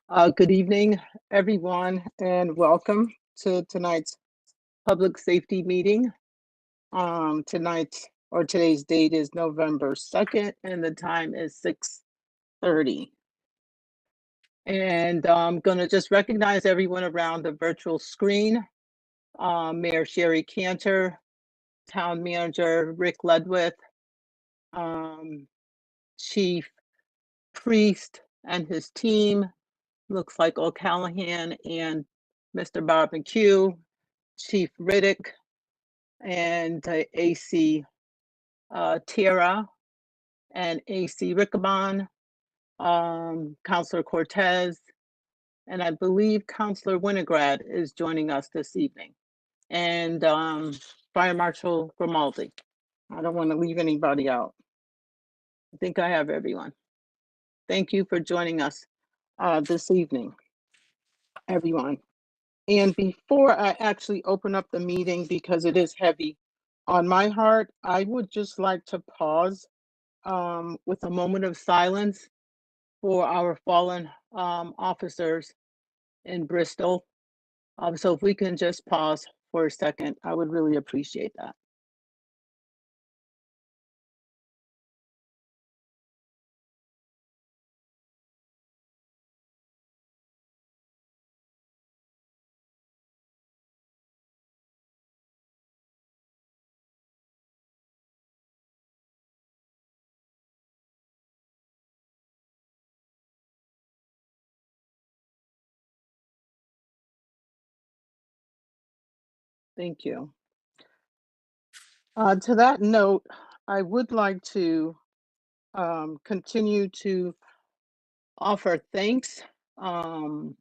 Good evening, everyone, and welcome to tonight's public safety meeting. Today's date is November 2nd, and the time is 6:30. And I'm going to just recognize everyone around the virtual screen. Mayor Sherry Cantor, Town Manager Rick Ledwith, um, Chief Priest and his team, looks like O'Callahan and Mr. Bob McHugh, Chief Riddick, and AC Tierra and AC Riccabon, Councillor Cortez, and I believe Councillor Winograd is joining us this evening, and Fire Marshal Grimaldi. I don't want to leave anybody out. I think I have everyone. Thank you for joining us this evening, everyone. And before I actually open up the meeting, because it is heavy on my heart, I would just like to pause with a moment of silence for our fallen officers in Bristol. So if we can just pause for a second, I would really appreciate that. Thank you. To that note, I would like to continue to offer thanks um,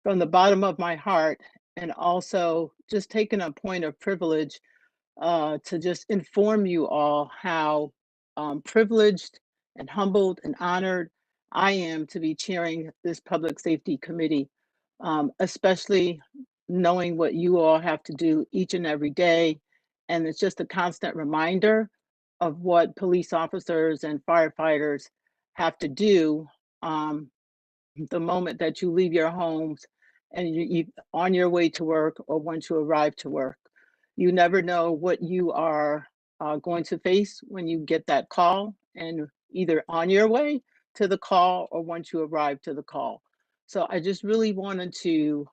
from the bottom of my heart, and also just taking a point of privilege to just inform you all how privileged and humbled and honored I am to be chairing this public safety committee, especially knowing what you all have to do each and every day. And it's just a constant reminder of what police officers and firefighters have to do the moment that you leave your homes and you on your way to work or once you arrive to work. You never know what you are going to face when you get that call, and either on your way to the call or once you arrive to the call. So I just really wanted to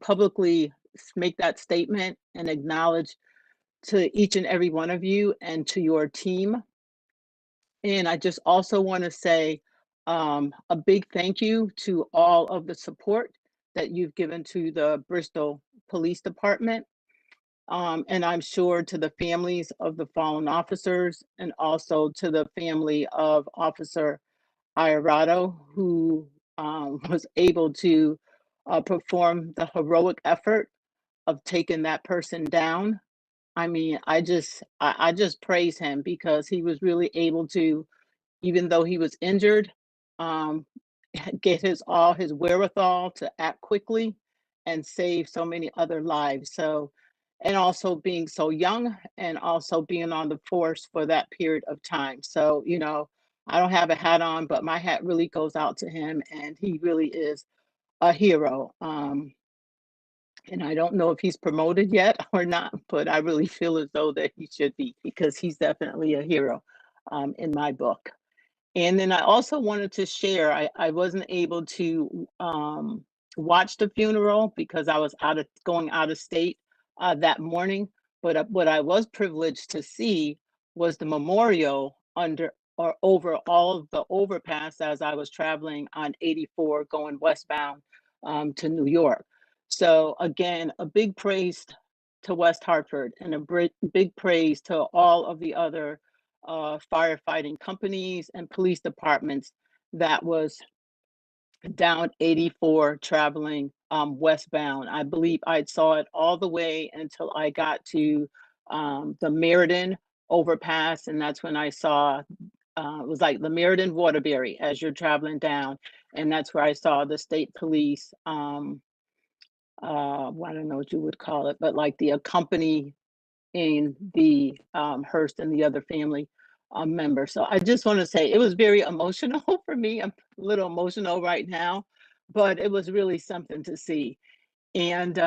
publicly make that statement and acknowledge to each and every one of you and to your team. And I just also want to say a big thank you to all of the support that you've given to the Bristol Police Department. And I'm sure to the families of the fallen officers, and also to the family of Officer Iarato, who was able to perform the heroic effort of taking that person down. I mean, I just praise him because he was really able to, even though he was injured, um, get all his wherewithal to act quickly and save so many other lives. So, and also being so young and also being on the force for that period of time. So, I don't have a hat on, but my hat really goes out to him, and he really is a hero. And I don't know if he's promoted yet or not, but I really feel as though that he should be, because he's definitely a hero in my book. And then I also wanted to share, I wasn't able to watch the funeral because I was going out of state that morning. But what I was privileged to see was the memorial under or over all of the overpass as I was traveling on 84 going westbound to New York. So again, a big praise to West Hartford, and a big praise to all of the other firefighting companies and police departments that was down 84 traveling westbound. I believe I saw it all the way until I got to the Meriden overpass, and that's when I saw it was like the Meriden Waterbury as you're traveling down, and that's where I saw the state police. I don't know what you would call it, but like the accompany in the Hearst and the other family member. So I just want to say it was very emotional for me. I'm a little emotional right now, but it was really something to see. And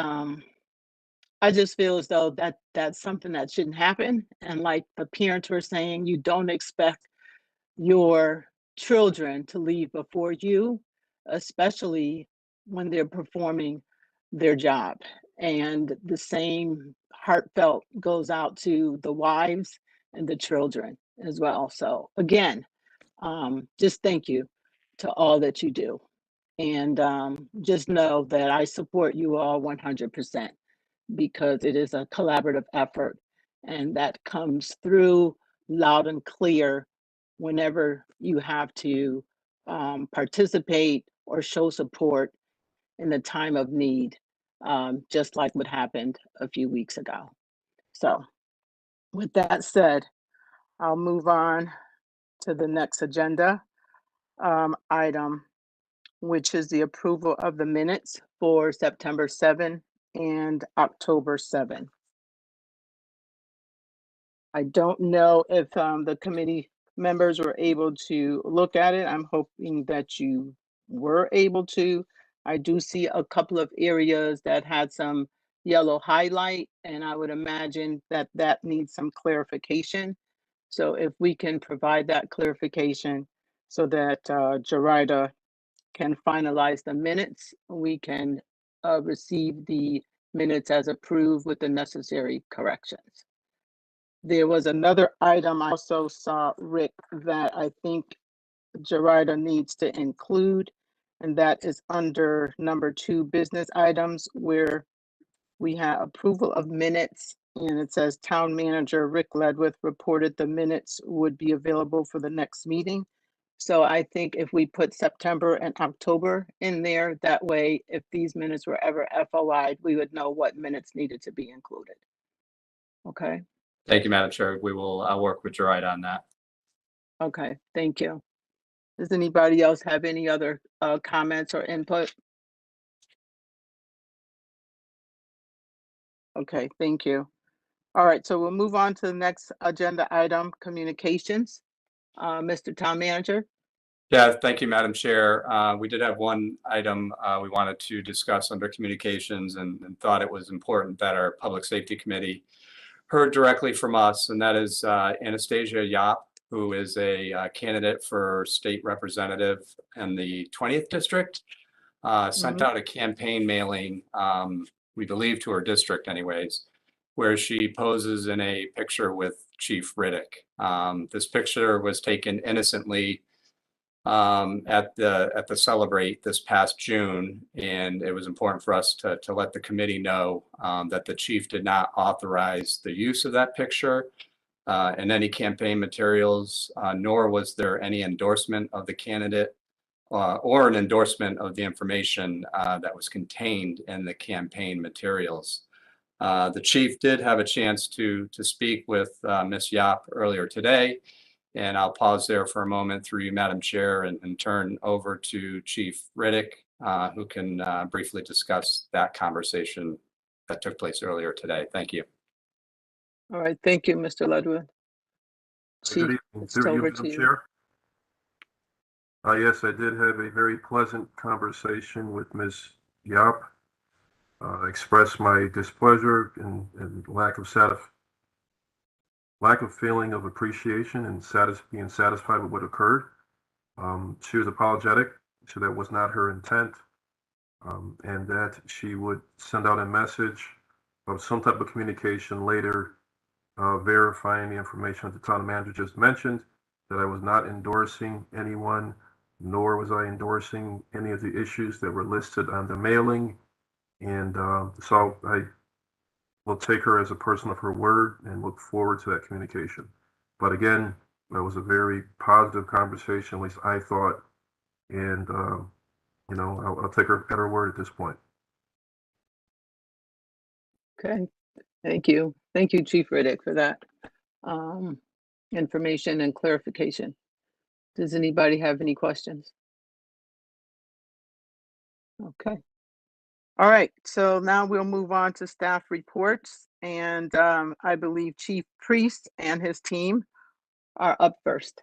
I just feel as though that's something that shouldn't happen. And like the parents were saying, you don't expect your children to leave before you, especially when they're performing their job. And the same heartfelt goes out to the wives and the children as well. So again, just thank you to all that you do. And just know that I support you all 100% because it is a collaborative effort and that comes through loud and clear whenever you have to participate or show support in the time of need, just like what happened a few weeks ago. So, with that said, I'll move on to the next agenda item, which is the approval of the minutes for September 7 and October 7. I don't know if the committee members were able to look at it. I'm hoping that you were able to. I do see a couple of areas that had some yellow highlight, and I would imagine that that needs some clarification. So if we can provide that clarification so that Jarida can finalize the minutes, we can receive the minutes as approved with the necessary corrections. There was another item I also saw, Rick, that I think Jarida needs to include, and that is under number 2 business items where we have approval of minutes, and it says Town Manager Rick Ledwith reported the minutes would be available for the next meeting. So I think if we put September and October in there, that way, if these minutes were ever FOI'd, we would know what minutes needed to be included. Okay, Thank you, Madam Chair. We will work with Jarida on that. okay, thank you. Does anybody else have any other comments or input? Okay, thank you. All right, so we'll move on to the next agenda item, communications. Mr. Town Manager. Yeah, thank you, Madam Chair. We did have one item we wanted to discuss under communications and thought it was important that our Public Safety Committee heard directly from us, and that is Anastasia Yap, who is a candidate for state representative in the 20th District, sent out a campaign mailing, we believe to her district anyways, where she poses in a picture with Chief Riddick. This picture was taken innocently at the Celebrate this past June, and it was important for us to let the committee know that the chief did not authorize the use of that picture in any campaign materials, nor was there any endorsement of the candidate or an endorsement of the information that was contained in the campaign materials. The chief did have a chance to speak with Ms. Yap earlier today, and I'll pause there for a moment through you, Madam Chair, and turn over to Chief Riddick, who can briefly discuss that conversation that took place earlier today. Thank you. All right, thank you, Mr. Ledwith. Chief, Good evening, it's over to Madam you. Chair. Yes, I did have a very pleasant conversation with Ms. Yap. Expressed my displeasure and lack of feeling of appreciation and being satisfied with what occurred. She was apologetic, so that was not her intent, and that she would send out a message of some type of communication later, verifying the information that the town manager just mentioned, that I was not endorsing anyone, nor was I endorsing any of the issues that were listed on the mailing. And so I will take her as a person of her word and look forward to that communication. But again, that was a very positive conversation, at least I thought. And, you know, I'll take her at her word at this point. Okay, thank you. Thank you, Chief Riddick, for that information and clarification. Does anybody have any questions? Okay. All right, so now we'll move on to staff reports, and I believe Chief Priest and his team are up first.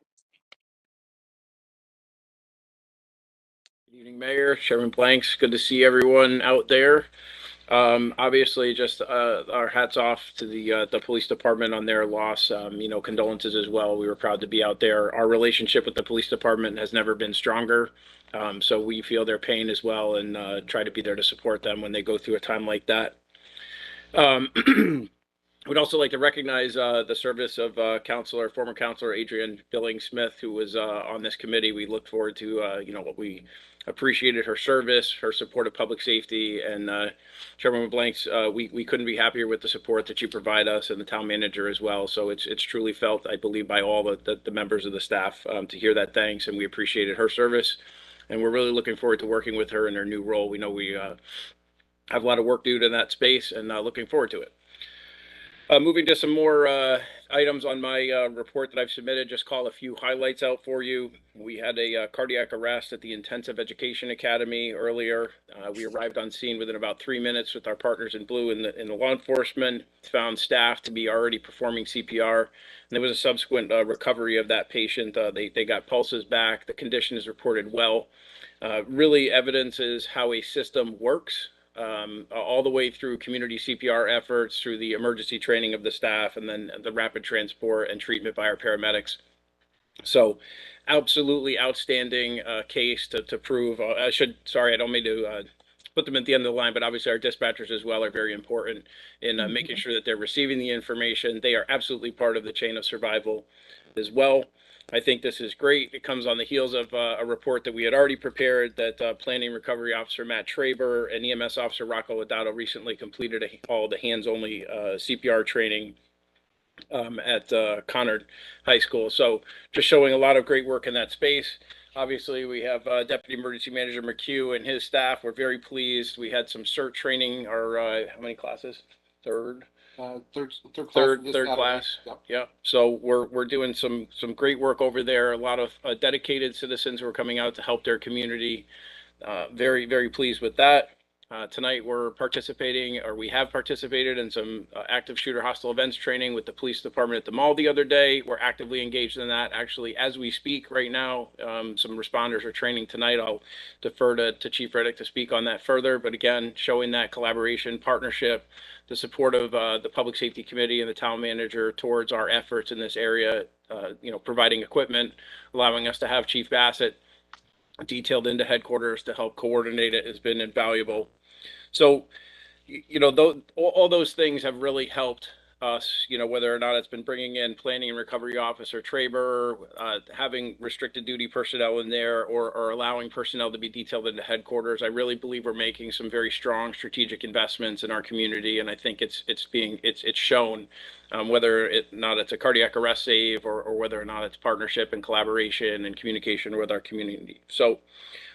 Good evening, Mayor, Chairman Blanks. Good to see everyone out there. Obviously, just our hats off to the police department on their loss. Condolences as well. We were proud to be out there. Our relationship with the police department has never been stronger. So we feel their pain as well and try to be there to support them when they go through a time like that. We'd also like to recognize the service of former Counselor Adrian Billing-Smith, who was on this committee. We look forward to, what we appreciated her service, her support of public safety, and Chairman Blanks, we couldn't be happier with the support that you provide us and the town manager as well. So it's truly felt, I believe, by all the members of the staff to hear that thanks, and we appreciated her service. And we're really looking forward to working with her in her new role. We know we have a lot of work to do in that space, and looking forward to it. Moving to some more items on my report that I've submitted, just call a few highlights out for you. We had a cardiac arrest at the Intensive Education Academy earlier. We arrived on scene within about 3 minutes with our partners in blue in the law enforcement, found staff to be already performing CPR, and there was a subsequent recovery of that patient. They got pulses back. The condition is reported well. Really evidences how a system works. All the way through community CPR efforts, through the emergency training of the staff, and then the rapid transport and treatment by our paramedics. So absolutely outstanding case to prove. I don't mean to put them at the end of the line, but obviously our dispatchers as well are very important in making sure that they're receiving the information. They are absolutely part of the chain of survival as well. I think this is great. It comes on the heels of a report that we had already prepared that Planning Recovery Officer Matt Traber and EMS Officer Rocco Adado recently completed all the hands-only CPR training at Conard High School. So just showing a lot of great work in that space. Obviously, we have Deputy Emergency Manager McHugh and his staff. We're very pleased. We had some CERT training, or how many classes? Third class. Yep. Yeah. So we're doing some great work over there. A lot of dedicated citizens who are coming out to help their community. Very, very pleased with that. Tonight we're participating, or we have participated in some active shooter hostile events training with the police department at the mall the other day. We're actively engaged in that. Actually, as we speak right now, some responders are training tonight. I'll defer to Chief Riddick to speak on that further. But again, showing that collaboration, partnership, the support of the Public Safety Committee and the town manager towards our efforts in this area, providing equipment, allowing us to have Chief Bassett detailed into headquarters to help coordinate it has been invaluable. So, all those things have really helped us, whether or not it's been bringing in Planning and Recovery Officer Traber, having restricted duty personnel in there, or allowing personnel to be detailed into headquarters. I really believe we're making some very strong strategic investments in our community, and I think it's shown, whether it's a cardiac arrest save or whether or not it's partnership and collaboration and communication with our community. So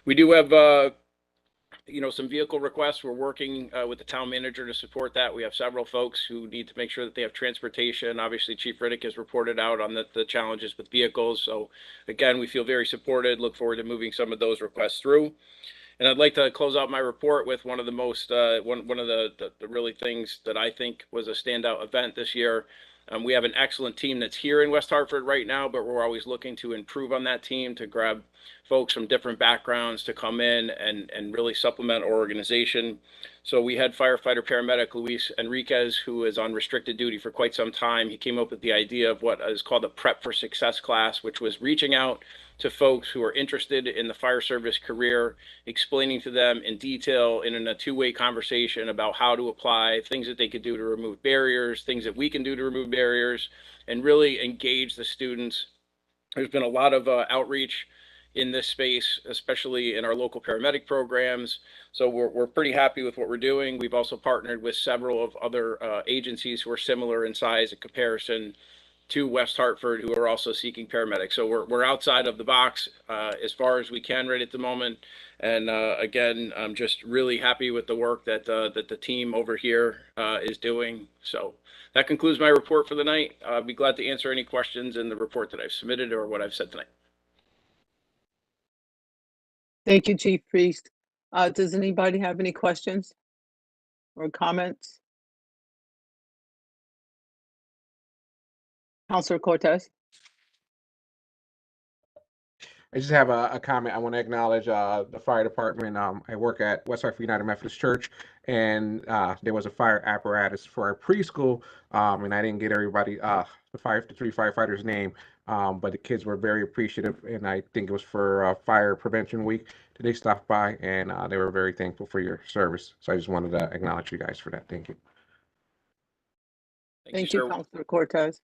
we do have some vehicle requests. We're working with the town manager to support that. We have several folks who need to make sure that they have transportation. Obviously, Chief Riddick has reported out on the challenges with vehicles. So again, we feel very supported. Look forward to moving some of those requests through. And I'd like to close out my report with one of the most, one of the really things that I think was a standout event this year. We have an excellent team that's here in West Hartford right now, but we're always looking to improve on that team, to grab folks from different backgrounds to come in and really supplement our organization. So we had firefighter paramedic Luis Enriquez, who is on restricted duty for quite some time. He came up with the idea of what is called a Prep for Success class, which was reaching out to folks who are interested in the fire service career, explaining to them in detail in a two-way conversation about how to apply, things that they could do to remove barriers, things that we can do to remove barriers, and really engage the students. There's been a lot of outreach in this space, especially in our local paramedic programs. So we're pretty happy with what we're doing. We've also partnered with several of other agencies who are similar in size in comparison to West Hartford, who are also seeking paramedics. So we're outside of the box as far as we can right at the moment. And again, I'm just really happy with the work that the team over here is doing. So that concludes my report for the night. I'll be glad to answer any questions in the report that I've submitted or what I've said tonight. Thank you, Chief Priest. Does anybody have any questions or comments? Councilor Cortez. I just have a comment. I want to acknowledge the fire department. I work at West Hartford United Methodist Church, and there was a fire apparatus for our preschool, and I didn't get everybody the three firefighters' name, but the kids were very appreciative, and I think it was for Fire Prevention Week. They stopped by, and they were very thankful for your service. So I just wanted to acknowledge you guys for that. Thank you. Thank you, sir. Councilor Cortez.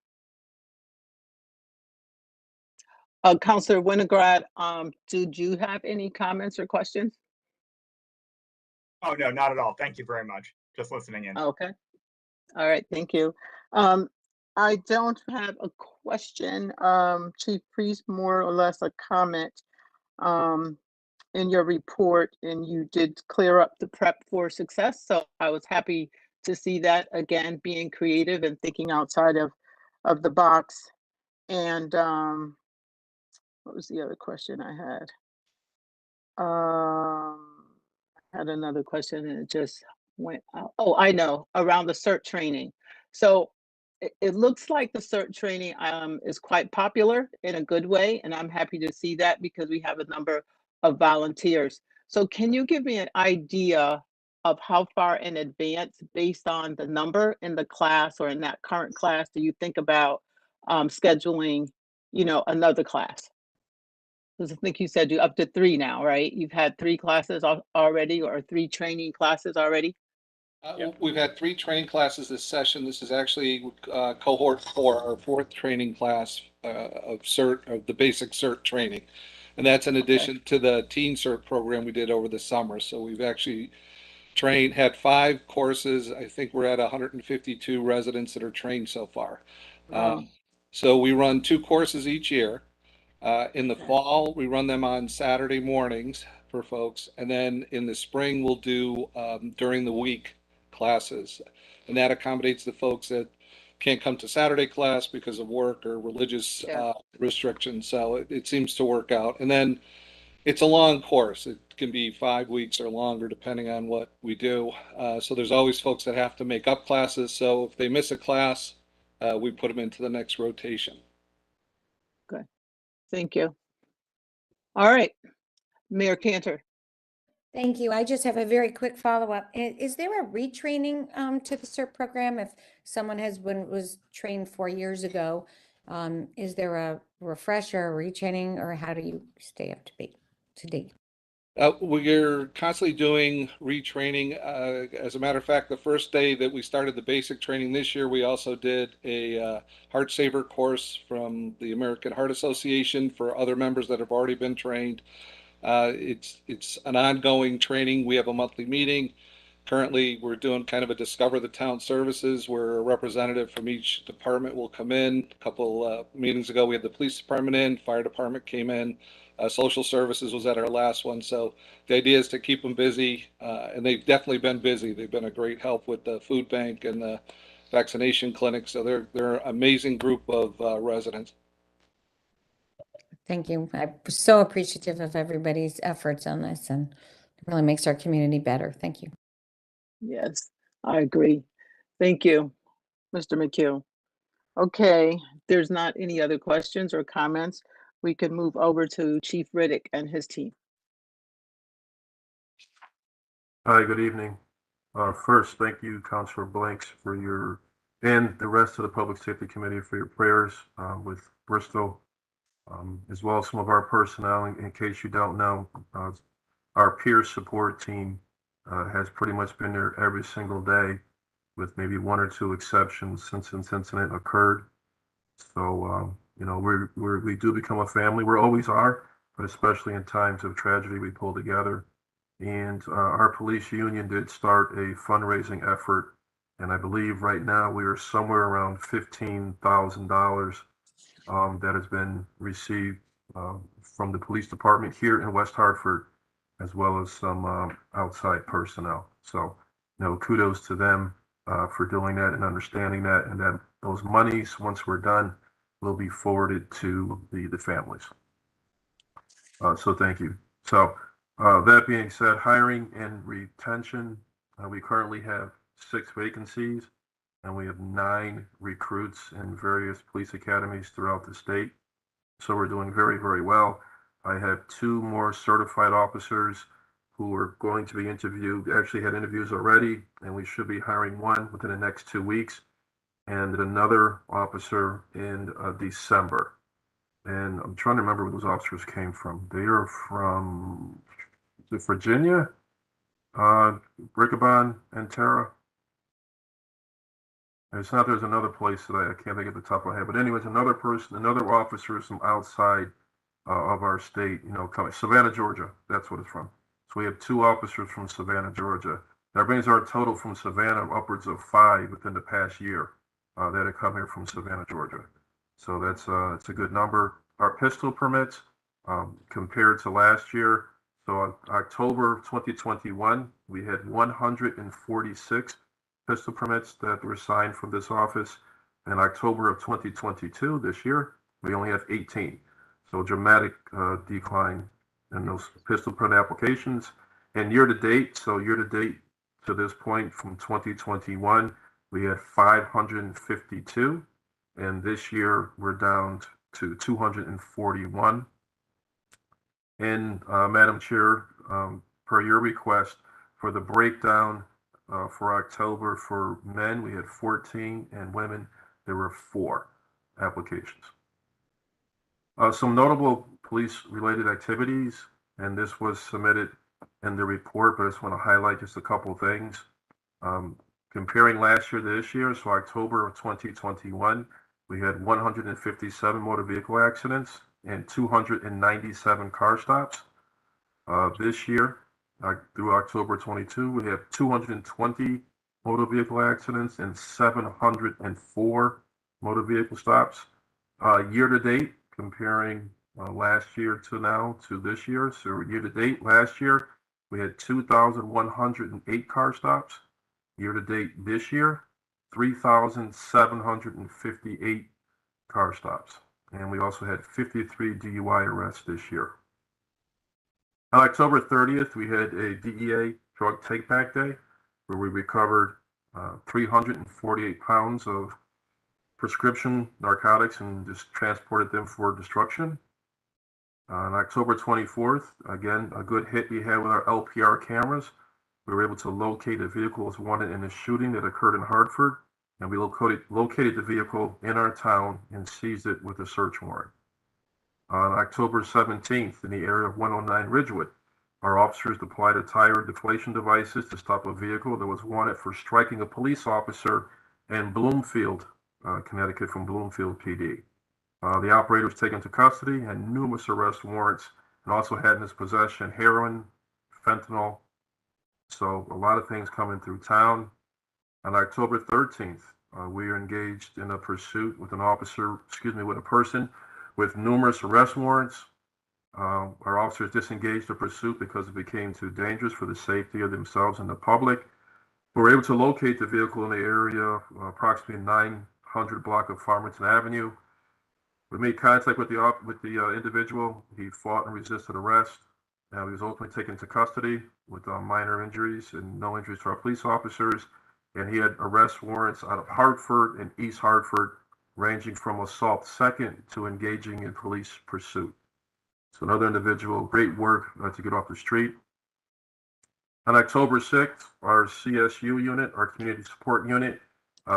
Councilor Winograd, did you have any comments or questions? Oh, no, not at all. Thank you very much. Just listening in. Okay. All right. Thank you. I don't have a question. Chief Priest, more or less a comment in your report, and you did clear up the prep for success. So I was happy to see that again, being creative and thinking outside of the box. And what was the other question I had? I had another question and it just went out. Oh, I know, around the CERT training. So it looks like the CERT training is quite popular in a good way, and I'm happy to see that because we have a number of volunteers. So can you give me an idea of how far in advance, based on the number in the class or in that current class, do you think about scheduling, another class? Because I think you said you up to 3 now, right? You've had 3 classes already, or 3 training classes already? Yep. We've had 3 training classes this session. This is actually cohort 4, our 4th training class of the basic CERT training. And that's in addition to the teen CERT program we did over the summer. So we've actually had 5 courses. I think we're at 152 residents that are trained so far. Wow. So we run 2 courses each year. In the Okay. fall, we run them on Saturday mornings for folks, and then in the spring, we'll do during the week classes, and that accommodates the folks that can't come to Saturday class because of work or religious Yeah. restrictions. So it seems to work out. And then it's a long course. It can be 5 weeks or longer depending on what we do. So there's always folks that have to make up classes. So if they miss a class, we put them into the next rotation. Good. Thank you. All right, Mayor Cantor. Thank you. I just have a very quick follow-up. Is there a retraining to the CERT program if someone was trained 4 years ago? Is there a refresher, a retraining, or how do you stay up to date? We're constantly doing retraining. As a matter of fact, the first day that we started the basic training this year, we also did a Heart Saver course from the American Heart Association for other members that have already been trained. It's an ongoing training. We have a monthly meeting. Currently, we're doing kind of a Discover the Town services where a representative from each department will come in. A couple meetings ago, we had the police department in, fire department came in, social services was at our last one. So the idea is to keep them busy, and they've definitely been busy. They've been a great help with the food bank and the vaccination clinic. So they're an amazing group of residents. Thank you. I'm so appreciative of everybody's efforts on this, and it really makes our community better. Thank you. Yes, I agree. Thank you, Mr. McHugh. Okay, there's not any other questions or comments. We can move over to Chief Riddick and his team. Hi, good evening. First, thank you, Councilor Blanks, and the rest of the Public Safety Committee for your prayers with Bristol, as well as some of our personnel. In case you don't know, our peer support team has pretty much been there every single day, with maybe 1 or 2 exceptions since this incident occurred. So, we do become a family. We always are, but especially in times of tragedy, we pull together. And our police union did start a fundraising effort, and I believe right now we are somewhere around $15,000 that has been received from the police department here in West Hartford, as well as some outside personnel. So, kudos to them for doing that and understanding that, and that those monies, once we're done, will be forwarded to the families. So thank you. So that being said, hiring and retention, we currently have 6 vacancies, and we have 9 recruits in various police academies throughout the state. So we're doing very, very well. I have 2 more certified officers who are going to be interviewed, actually had interviews already, and we should be hiring 1 within the next 2 weeks, and another officer in December. And I'm trying to remember where those officers came from. They are from Virginia, Bricabon and Tara. It's not, there's another place that I can't think of the top of my head. But anyways, another person, another officer from outside of our state, coming. Savannah, Georgia. That's what it's from. So we have 2 officers from Savannah, Georgia. That brings our total from Savannah upwards of 5 within the past year that have come here from Savannah, Georgia. So that's it's a good number. Our pistol permits compared to last year. So October 2021, we had 146 pistol permits that were signed from this office. In October of 2022, this year, we only have 18. So dramatic decline in those pistol permit applications. And year to date to this point from 2021, we had 552. And this year we're down to 241. And Madam Chair, per your request, for the breakdown for October, for men, we had 14, and women, there were 4 applications. Some notable police-related activities, and this was submitted in the report, but I just want to highlight just a couple of things. Comparing last year to this year, so October of 2021, we had 157 motor vehicle accidents and 297 car stops. This year, through October 22, we have 220 motor vehicle accidents and 704 motor vehicle stops. Year to date, comparing last year to now to this year. So year to date, last year, we had 2,108 car stops. Year to date this year, 3,758 car stops. And we also had 53 DUI arrests this year. On October 30th, we had a DEA drug take-back day where we recovered 348 pounds of prescription narcotics and just transported them for destruction. On October 24th, again, a good hit we had with our LPR cameras. We were able to locate a vehicle as wanted in a shooting that occurred in Hartford, and we located the vehicle in our town and seized it with a search warrant. On October 17th, in the area of 109 Ridgewood, our officers deployed a tire deflation devices to stop a vehicle that was wanted for striking a police officer in Bloomfield, Connecticut, from Bloomfield PD. The operator was taken to custody, had numerous arrest warrants, and also had in his possession heroin, fentanyl. So a lot of things coming through town. On October 13th, we are engaged in a pursuit with with a person with numerous arrest warrants. Our officers disengaged the pursuit because it became too dangerous for the safety of themselves and the public. We were able to locate the vehicle in the area, approximately 900 block of Farmington Avenue. We made contact with the individual. He fought and resisted arrest. He was ultimately taken to custody with minor injuries and no injuries to our police officers. And he had arrest warrants out of Hartford and East Hartford, ranging from assault second to engaging in police pursuit. So another individual, great work to get off the street. On October 6th, our CSU unit, our community support unit,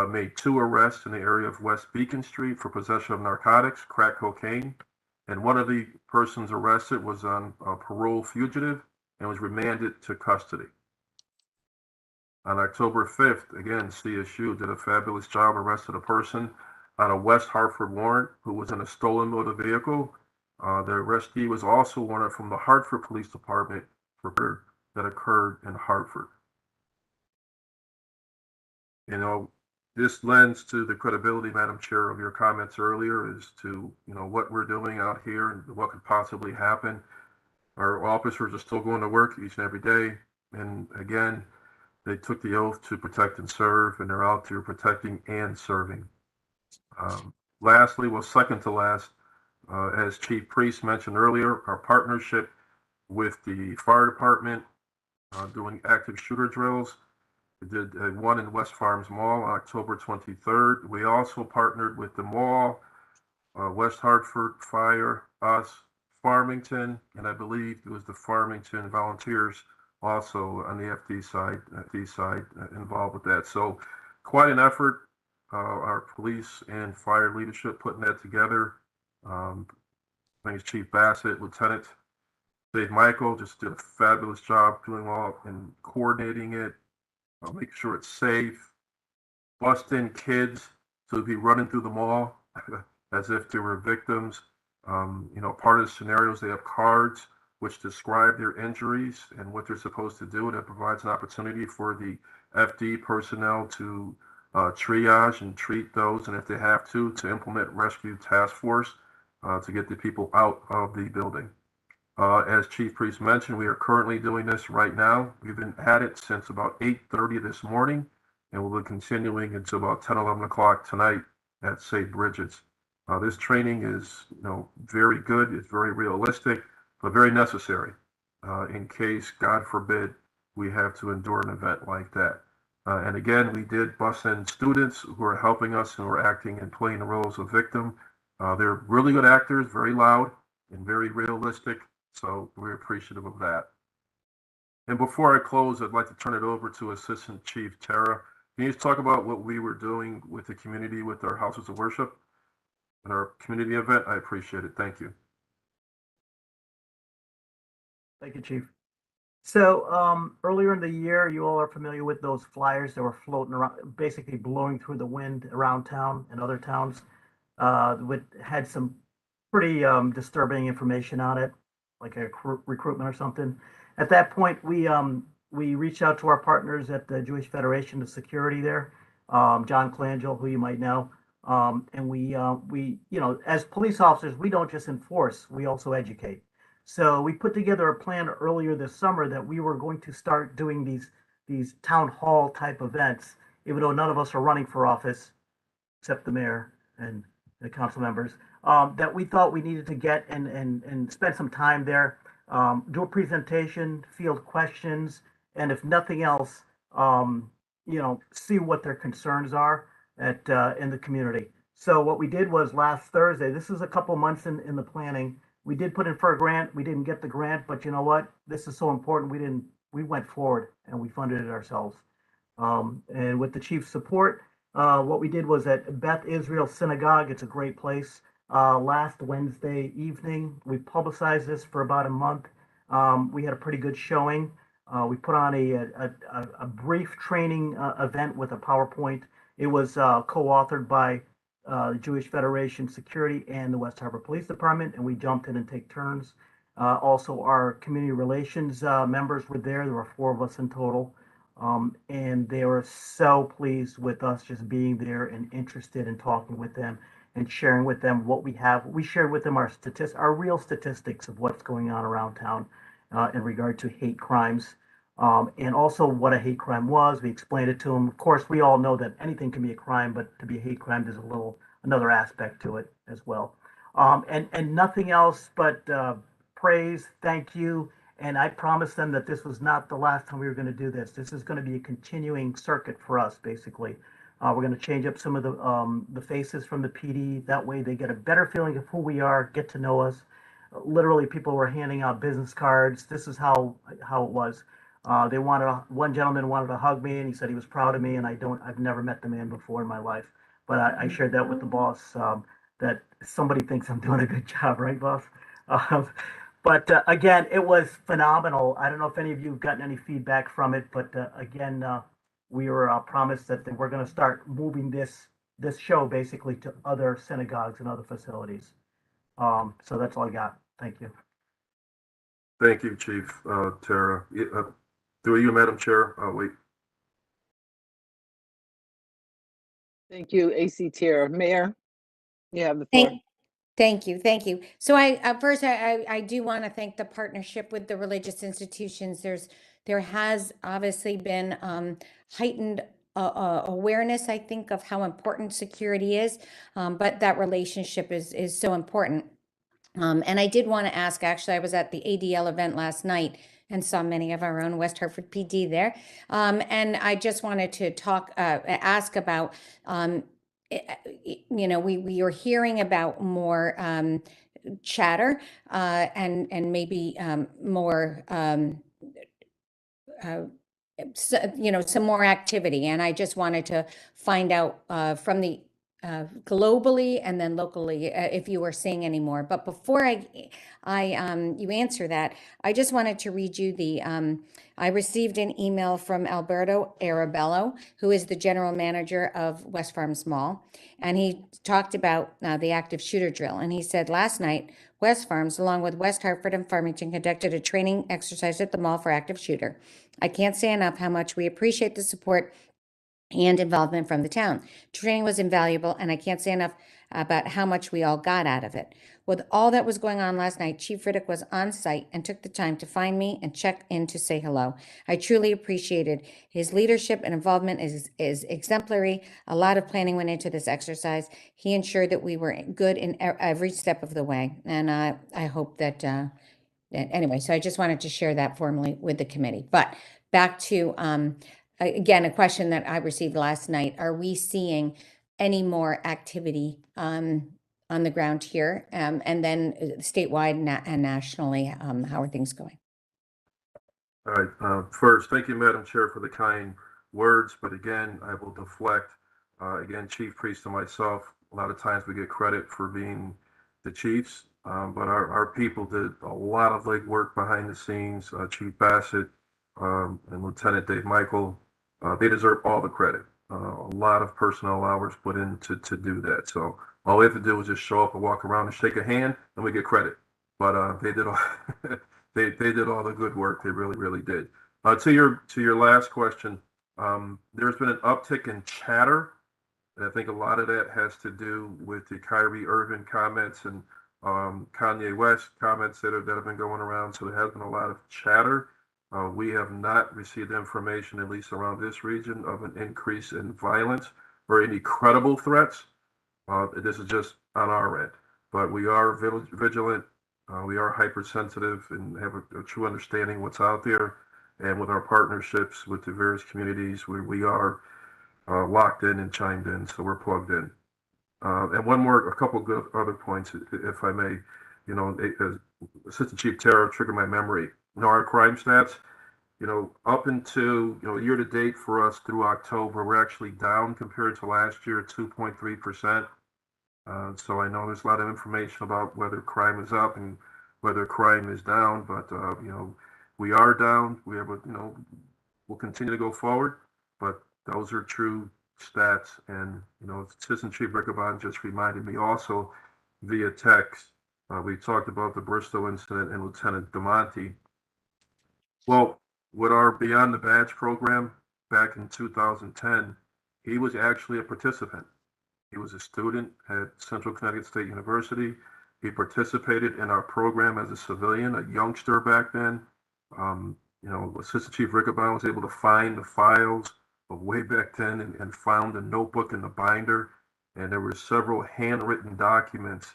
made 2 arrests in the area of West Beacon Street for possession of narcotics, crack cocaine. And one of the persons arrested was on a parole fugitive and was remanded to custody. On October 5th, again, CSU did a fabulous job, arrested a person on a West Hartford warrant who was in a stolen motor vehicle. The arrestee was also wanted from the Hartford Police Department for murder that occurred in Hartford. This lends to the credibility, Madam Chair, of your comments earlier as to, what we're doing out here and what could possibly happen. Our officers are still going to work each and every day. And again, they took the oath to protect and serve, and they're out there protecting and serving. Lastly, second to last, as Chief Priest mentioned earlier, our partnership with the fire department doing active shooter drills. We did one in West Farms Mall on October 23rd. We also partnered with the mall, West Hartford Fire, us, Farmington, and I believe it was the Farmington Volunteers also on the FD side involved with that. So quite an effort. Our police and fire leadership putting that together. Thanks Chief Bassett, Lieutenant Dave Michael just did a fabulous job doing all and coordinating it, making sure it's safe, busting kids to be running through the mall as if they were victims. Part of the scenarios, they have cards which describe their injuries and what they're supposed to do. That provides an opportunity for the FD personnel to triage and treat those, and if they have to implement rescue task force to get the people out of the building. As Chief Priest mentioned, we are currently doing this right now. We've been at it since about 8:30 this morning, and we'll be continuing until about 10, 11 o'clock tonight at St. Bridget's. This training is, very good. It's very realistic, but very necessary in case, God forbid, we have to endure an event like that. And again, we did bus in students who are helping us and who are acting and playing the roles of victim. They're really good actors, very loud and very realistic. So we're appreciative of that. And before I close, I'd like to turn it over to Assistant Chief Tara. Can you just talk about what we were doing with the community, with our houses of worship and our community event? I appreciate it. Thank you. Thank you, Chief. So earlier in the year, you all are familiar with those flyers that were floating around, basically blowing through the wind around town and other towns, which had some pretty disturbing information on it, like a recruitment or something. At that point, we reached out to our partners at the Jewish Federation of Security there, John Colangelo, who you might know, and we as police officers, we don't just enforce, we also educate. So we put together a plan earlier this summer that we were going to start doing these town hall type events, even though none of us are running for office, except the mayor and the council members, that we thought we needed to get and spend some time there, do a presentation, field questions, and if nothing else, see what their concerns are in the community. So what we did was last Thursday, this is a couple months in the planning, we did put in for a grant. We didn't get the grant, but you know what? This is so important. We went forward and we funded it ourselves. And with the chief's support, what we did was at Beth Israel Synagogue. It's a great place. Last Wednesday evening, we publicized this for about a month. We had a pretty good showing. We put on a brief training event with a PowerPoint. It was co-authored by the Jewish Federation Security and the West Harbor Police Department, and we jumped in and take turns. Also, our community relations members were there. There were 4 of us in total, and they were so pleased with us just being there and interested in talking with them and sharing with them what we have. We shared with them our real statistics of what's going on around town in regard to hate crimes. And also what a hate crime was. We explained it to them. Of course, we all know that anything can be a crime, but to be a hate crime, there's another aspect to it as well. And nothing else but praise, thank you. And I promised them that this was not the last time we were going to do this. This is going to be a continuing circuit for us, basically. We're going to change up some of the faces from the PD. That way they get a better feeling of who we are, get to know us. Literally, people were handing out business cards. This is how it was. One gentleman wanted to hug me, and he said he was proud of me, and I've never met the man before in my life, but I shared that with the boss, that somebody thinks I'm doing a good job, right, boss? But again, it was phenomenal. I don't know if any of you have gotten any feedback from it, but again, we were promised that we're going to start moving this show basically to other synagogues and other facilities. So that's all I got. Thank you. Thank you, Chief Tara. Through you, Madam Chair. Wait. Thank you, AC Tara. Mayor, you have the floor. Thank you. So first I do want to thank the partnership with the religious institutions. There has obviously been heightened awareness, I think, of how important security is, but that relationship is so important. And I did want to ask, actually, I was at the ADL event last night and saw many of our own West Hartford PD there. And I just wanted to ask about, we are hearing about more chatter and maybe more some more activity. And I just wanted to find out from the globally and then locally if you were seeing any more. But before you answer that, I just wanted to read you I received an email from Alberto Arabello, who is the general manager of West Farms Mall, and he talked about the active shooter drill. And he said last night, West Farms, along with West Hartford and Farmington, conducted a training exercise at the mall for active shooter. I can't say enough how much we appreciate the support and involvement from the town. Training was invaluable, and I can't say enough about how much we all got out of it. With all that was going on last night, Chief Riddick was on site and took the time to find me and check in to say hello. I truly appreciated his leadership and involvement is exemplary. A lot of planning went into this exercise. He ensured that we were good in every step of the way, and I hope that anyway, so I just wanted to share that formally with the committee. But back to, again, a question that I received last night. Are we seeing any more activity on the ground here? And then statewide and nationally, how are things going? All right. First, thank you, Madam Chair, for the kind words. But again, I will deflect. Again, Chief Priest and myself, a lot of times we get credit for being the chiefs, but our people did a lot of legwork behind the scenes. Chief Bassett and Lieutenant Dave Michael, they deserve all the credit. A lot of personnel hours put in to do that. So all we have to do is just show up and walk around and shake a hand, and we get credit. But they did all they did all the good work. They really, really did. To your last question, there's been an uptick in chatter. And I think a lot of that has to do with the Kyrie Irving comments and Kanye West comments that have been going around. So there has been a lot of chatter. We have not received information, at least around this region, of an increase in violence or any credible threats. This is just on our end. But we are vigilant. We are hypersensitive and have a true understanding what's out there. And with our partnerships with the various communities, we are locked in and chimed in, so we're plugged in. And a couple of good other points, if I may. Assistant Chief Terra triggered my memory. Our crime stats, up into, year to date for us through October, we're actually down compared to last year, 2.3%. So I know there's a lot of information about whether crime is up and whether crime is down, but, we are down. We'll continue to go forward, but those are true stats. And, Assistant Chief Rickabon just reminded me also via text, we talked about the Bristol incident and Lieutenant DeMonte. Well, with our Beyond the Badge program back in 2010, he was actually a participant. He was a student at Central Connecticut State University. He participated in our program as a civilian, a youngster back then. Assistant Chief Rickabon was able to find the files of way back then and found a notebook in the binder. And there were several handwritten documents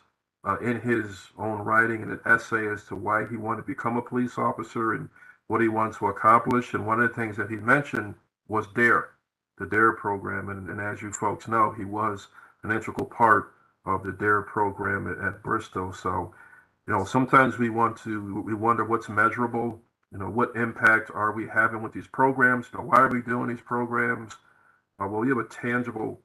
in his own writing and an essay as to why he wanted to become a police officer and what he wanted to accomplish. And one of the things that he mentioned was DARE, the DARE program. And as you folks know, he was an integral part of the DARE program at Bristol. So, sometimes we wonder what's measurable. What impact are we having with these programs? Why are we doing these programs? Well, we have a tangible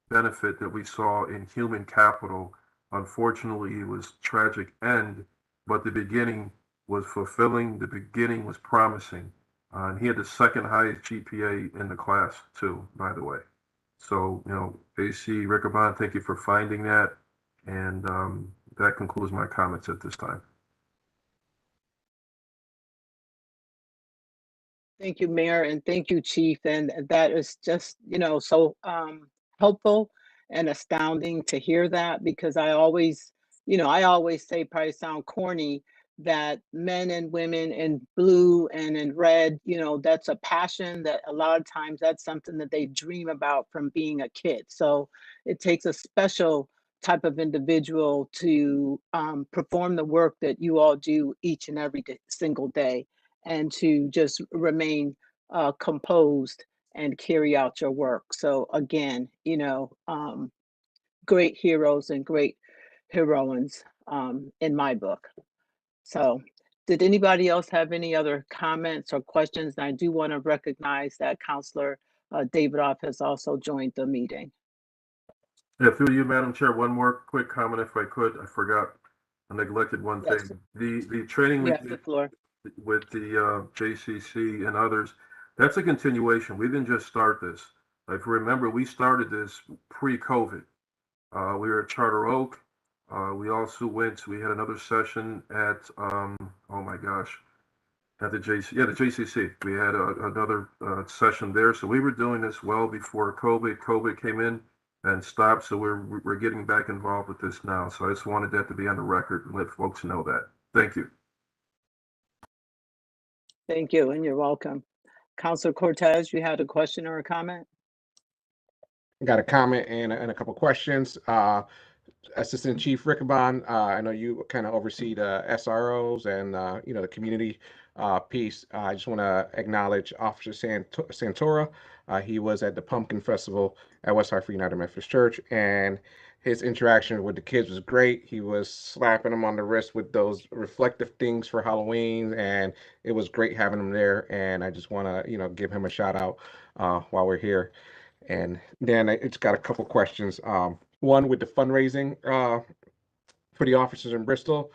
benefit that we saw in human capital. Unfortunately, it was a tragic end, but the beginning was fulfilling. The beginning was promising. And he had the second highest GPA in the class too, by the way. So, AC Rickabon, thank you for finding that. And that concludes my comments at this time. Thank you, Mayor, and thank you, Chief. And that is just, so helpful and astounding to hear that, because I always say, probably sound corny, that men and women in blue and in red, that's a passion that a lot of times that's something that they dream about from being a kid. So it takes a special type of individual to perform the work that you all do each and every single day, and to just remain composed and carry out your work. So again, great heroes and great heroines in my book. So, did anybody else have any other comments or questions? And I do want to recognize that Counselor Davidoff has also joined the meeting. Yeah, through you, Madam Chair, one more quick comment if I could. I forgot, I neglected one Yes, thing. The training you we have the did floor. with the JCC and others, that's a continuation. We didn't just start this. If you remember, we started this pre-COVID. We were at Charter Oak. We also we had another session at, oh my gosh, at the JCC. We had another session there. So we were doing this well before COVID. COVID came in and stopped. So we're getting back involved with this now. So I just wanted that to be on the record and let folks know that. Thank you. Thank you, and you're welcome. Counselor Cortez, you had a question or a comment? Got a comment and a couple questions. Assistant Chief Rickabon, I know you kind of oversee the SROs and the community piece. I just want to acknowledge Officer Santora. He was at the Pumpkin Festival at West Hartford United Methodist Church, and his interaction with the kids was great. He was slapping them on the wrist with those reflective things for Halloween, and it was great having him there. And I just want to, give him a shout out while we're here. And then it's got a couple questions. One with the fundraising for the officers in Bristol.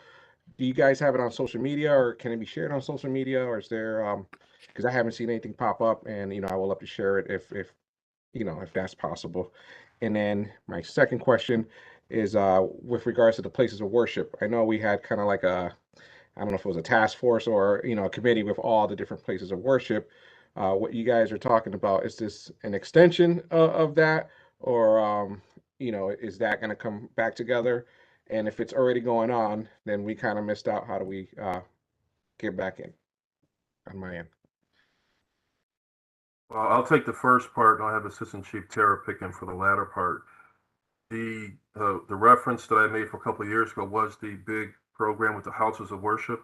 Do you guys have it on social media, or can it be shared on social media, or is there? Because I haven't seen anything pop up, and I will love to share it if that's possible. And then my second question is with regards to the places of worship. I know we had kind of like I don't know if it was a task force or a committee with all the different places of worship. What you guys are talking about, is this an extension of that, or is that going to come back together? And if it's already going on, then we kind of missed out. How do we get back in on my end? Well, I'll take the first part, and I'll have Assistant Chief Tara pick in for the latter part. The reference that I made for a couple of years ago was the big program with the houses of worship,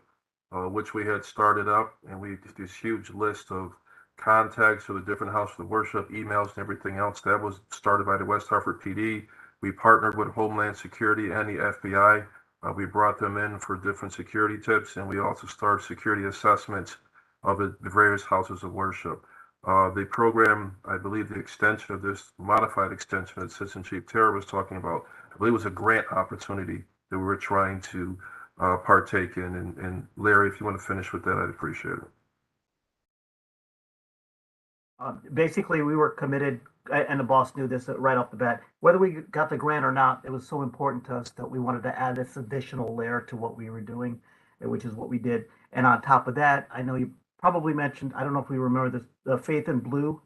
which we had started up, and we did this huge list of contacts for the different houses of worship, emails, and everything else. That was started by the West Hartford PD. We partnered with Homeland Security and the FBI. We brought them in for different security tips, and we also started security assessments of the various houses of worship. The program, I believe the extension of this modified extension that Assistant Chief Tara was talking about, I believe was a grant opportunity that we were trying to partake in. And Larry, if you want to finish with that, I'd appreciate it. Basically, we were committed, and the boss knew this right off the bat. Whether we got the grant or not, it was so important to us that we wanted to add this additional layer to what we were doing, which is what we did. And on top of that, I know you probably mentioned, I don't know if we remember this, the Faith in Blue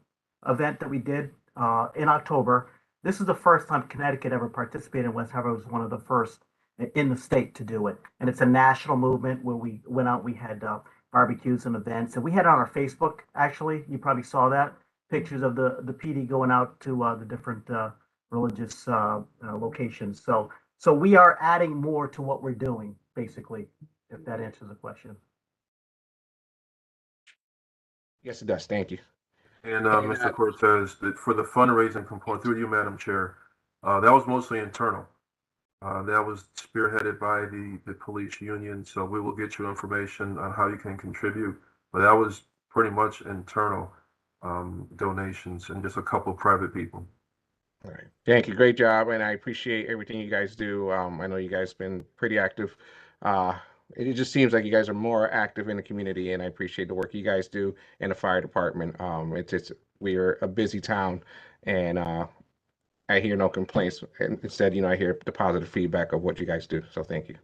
event that we did in October. This is the first time Connecticut ever participated in West Hartford. Was one of the first in the state to do it. And it's a national movement where we went out, we had barbecues and events. And we had it on our Facebook, actually. You probably saw that. Pictures of the PD going out to the different religious locations. So we are adding more to what we're doing, basically, if that answers the question. Yes, it does. Thank you. And Mr. Cortez, for the fundraising component, through you, Madam Chair, that was mostly internal. That was spearheaded by the police union. So we will get you information on how you can contribute. But that was pretty much internal donations and just a couple of private people. All right. Thank you. Great job. And I appreciate everything you guys do. I know you guys been pretty active. It just seems like you guys are more active in the community, and I appreciate the work you guys do in the fire department. We are a busy town, and I hear no complaints. And instead, I hear the positive feedback of what you guys do. So thank you.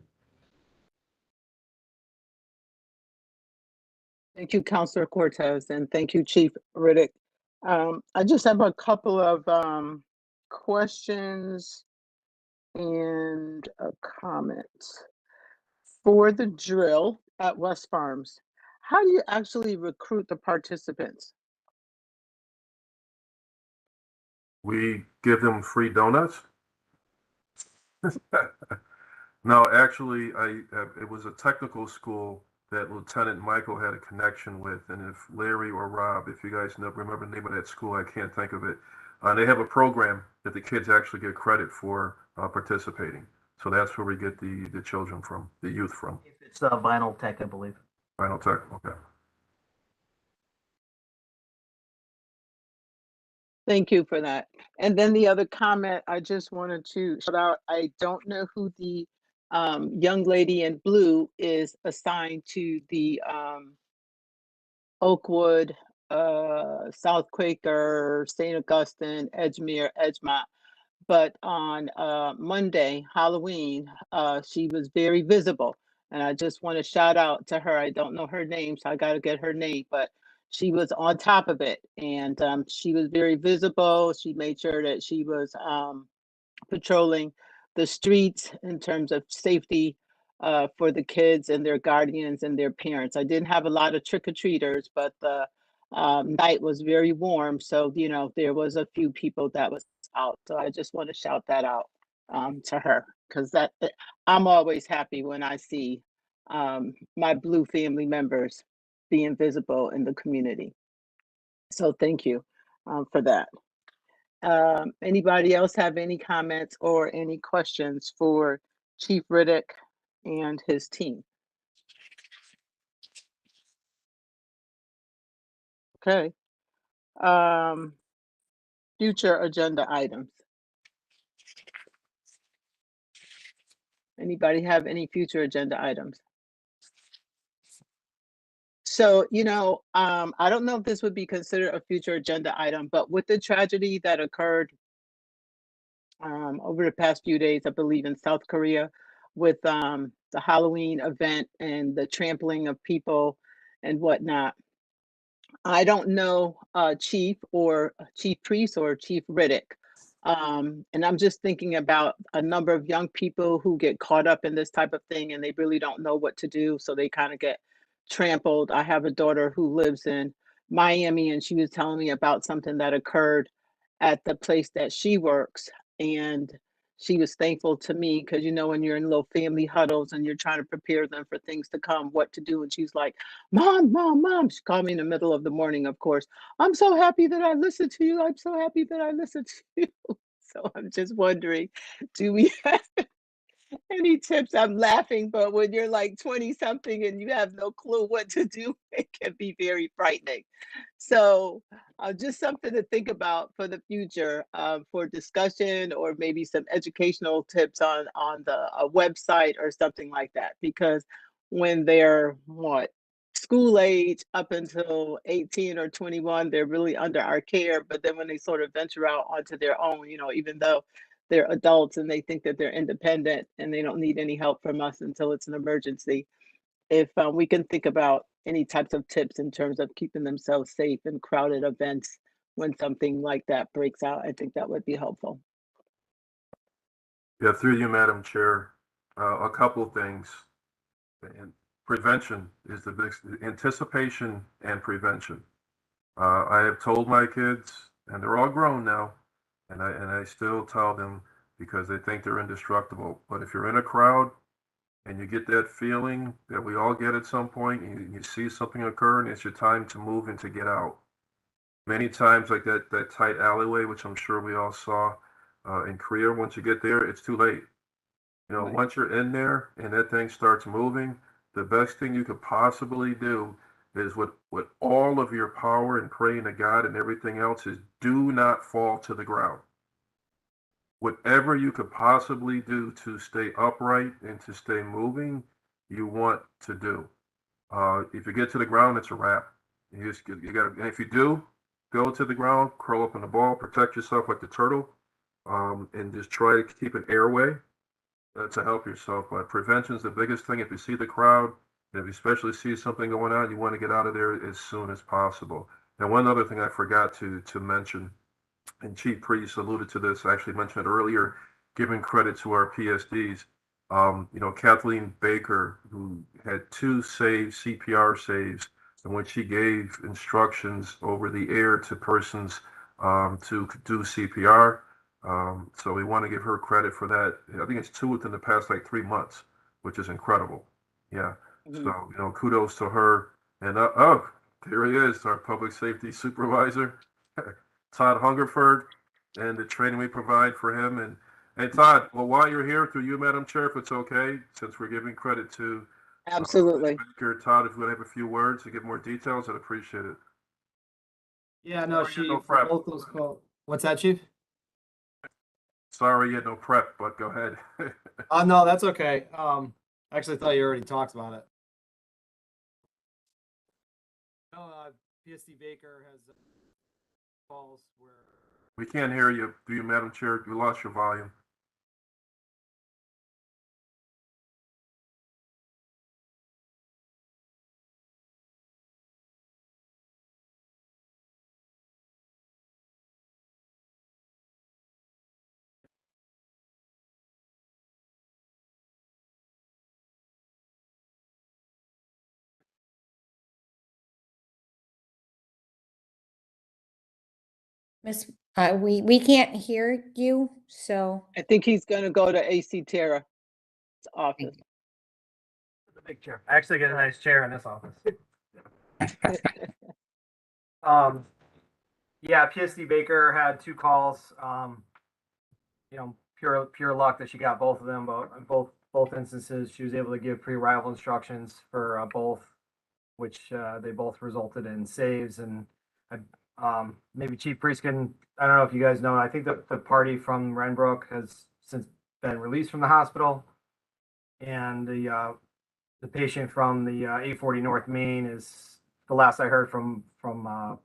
Thank you, Counselor Cortez, and thank you, Chief Riddick. I just have a couple of questions and a comment. For the drill at West Farms, how do you actually recruit the participants? We give them free donuts. No, actually, it was a technical school that Lieutenant Michael had a connection with, and if Larry or Rob, if you guys remember the name of that school, I can't think of it. They have a program that the kids actually get credit for participating. So that's where we get the children from, the youth from. It's Vinyl Tech, I believe. Final Tech, okay. Thank you for that. And then the other comment I just wanted to shout out, I don't know who the young lady in blue is assigned to the Oakwood, South Quaker, St. Augustine, Edgemere, Edgemont. But on Monday, Halloween, she was very visible. And I just want to shout out to her. I don't know her name, so I got to get her name, but she was on top of it. And she was very visible. She made sure that she was patrolling the streets in terms of safety for the kids and their guardians and their parents. I didn't have a lot of trick-or-treaters, but the night was very warm. So, you know, there was a few people that was out. So I just want to shout that out to her because I'm always happy when I see my blue family members being visible in the community. So thank you for that. Anybody else have any comments or any questions for Chief Riddick and his team? Okay. Future agenda items. Anybody have any future agenda items? So, you know, I don't know if this would be considered a future agenda item, but with the tragedy that occurred over the past few days, I believe in South Korea, with the Halloween event and the trampling of people and whatnot. I don't know Chief or Chief Priest or Chief Riddick. And I'm just thinking about a number of young people who get caught up in this type of thing and they really don't know what to do. So they kind of get trampled. I have a daughter who lives in Miami and she was telling me about something that occurred at the place that she works. And she was thankful to me because, you know, when you're in little family huddles and you're trying to prepare them for things to come, what to do. And she's like, Mom, Mom, Mom. She called me in the middle of the morning, of course. I'm so happy that I listened to you. I'm so happy that I listened to you. So I'm just wondering, do we have any tips? I'm laughing, but when you're like 20 something and you have no clue what to do, it can be very frightening. So just something to think about for the future for discussion or maybe some educational tips on the website or something like that. Because when they're school age up until 18 or 21, they're really under our care. But then when they sort of venture out onto their own, you know, even though they're adults and they think that they're independent and they don't need any help from us until it's an emergency. If we can think about any types of tips in terms of keeping themselves safe in crowded events when something like that breaks out, I think that would be helpful. Yeah, through you, Madam Chair, a couple of things. And prevention is the big anticipation and prevention. I have told my kids, and they're all grown now, and I still tell them because they think they're indestructible. But if you're in a crowd and you get that feeling that we all get at some point, and you see something occur, and it's your time to move and to get out. Many times, like that tight alleyway, which I'm sure we all saw in Korea, once you get there, it's too late. You know, Right. once you're in there and that thing starts moving, the best thing you could possibly do is with all of your power and praying to God and everything else is do not fall to the ground. Whatever you could possibly do to stay upright and to stay moving, you want to do. If you get to the ground, it's a wrap. You got. And if you do go to the ground, curl up in the ball, protect yourself like the turtle, and just try to keep an airway to help yourself. But prevention is the biggest thing. If you see the crowd, and if you especially see something going on, you want to get out of there as soon as possible. And one other thing I forgot to mention, and Chief Priest alluded to this, I actually mentioned it earlier, giving credit to our PSDs. You know, Kathleen Baker, who had 2 saves, CPR saves, and when she gave instructions over the air to persons to do CPR. So we want to give her credit for that. I think it's 2 within the past like 3 months, which is incredible. Yeah. Mhm. So, you know, kudos to her. And oh, here he is, our public safety supervisor, Todd Hungerford, and the training we provide for him. And And Todd, well, while you're here, through you, Madam Chair, if it's okay, since we're giving credit to Absolutely. Ms. Baker, Todd, if you would have a few words to give more details, I'd appreciate it. Yeah, no, Sorry, she no prep. both those calls. What's that, Chief? Sorry you had no prep, but go ahead. Oh no, that's okay. I actually thought you already talked about it. No, PSD Baker has calls where We can't hear you, through you, Madam Chair. You lost your volume. Miss, we can't hear you, so. I think he's gonna go to AC Terra's office. the big chair. I actually get a nice chair in this office. Yeah, PSD Baker had two calls. You know, pure luck that she got both of them, but in both instances, she was able to give pre-arrival instructions for both, which they both resulted in saves. And maybe Chief Priest can, I don't know if you guys know, I think that the party from Renbrook has since been released from the hospital, and the patient from the 840 North Main is, the last I heard from some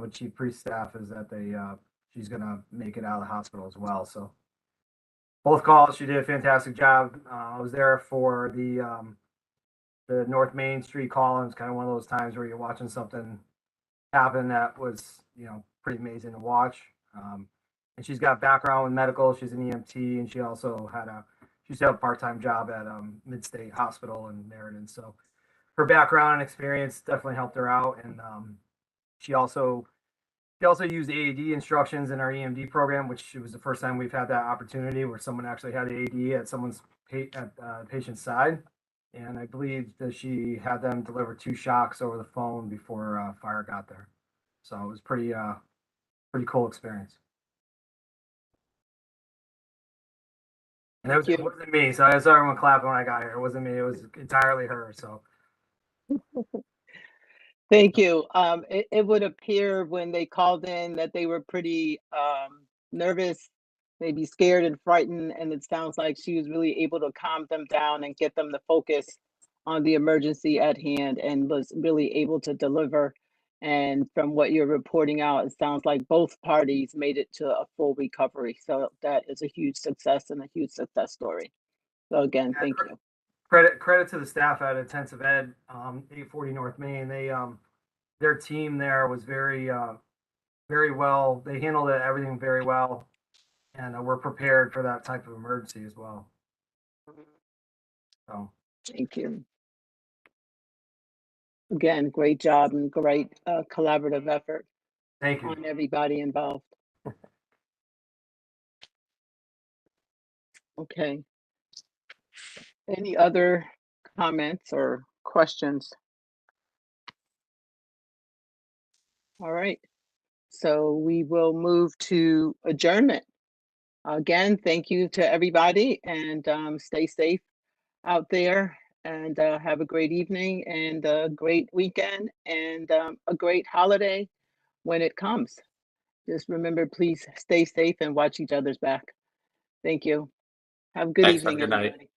of Chief Priest's staff is that she's gonna make it out of the hospital as well. So both calls, she did a fantastic job. I was there for the North Main Street call, and it's kind of one of those times where you're watching something happen that was, you know, pretty amazing to watch. And she's got background in medical. She's an EMT, and she also she used to have a part-time job at Mid-State Hospital in Meriden. So her background and experience definitely helped her out. And she also used AED instructions in our EMD program, which was the first time we've had that opportunity where someone actually had AED at someone's patient's side. And I believe that she had them deliver 2 shocks over the phone before fire got there. So it was pretty cool experience. And it wasn't me. So I saw everyone clapping when I got here. It wasn't me. It was entirely her. So Thank you. It would appear when they called in that they were pretty nervous, maybe scared and frightened, and it sounds like she was really able to calm them down and get them to focus on the emergency at hand, and was really able to deliver. And from what you're reporting out, it sounds like both parties made it to a full recovery. So that is a huge success and a huge success story. So again, thank you. credit to the staff at Intensive Ed, 840 North Main. They their team there was very well. They handled everything very well, and we're prepared for that type of emergency as well. So Thank you. Again, great job and great collaborative effort thank you. on everybody involved. Okay. Any other comments or questions? All right. So we will move to adjournment. Again, thank you to everybody, and stay safe out there, and have a great evening and a great weekend, and a great holiday when it comes. Just remember, please stay safe and watch each other's back. Thank you. Have a good Thanks. Have a evening, good night. everybody.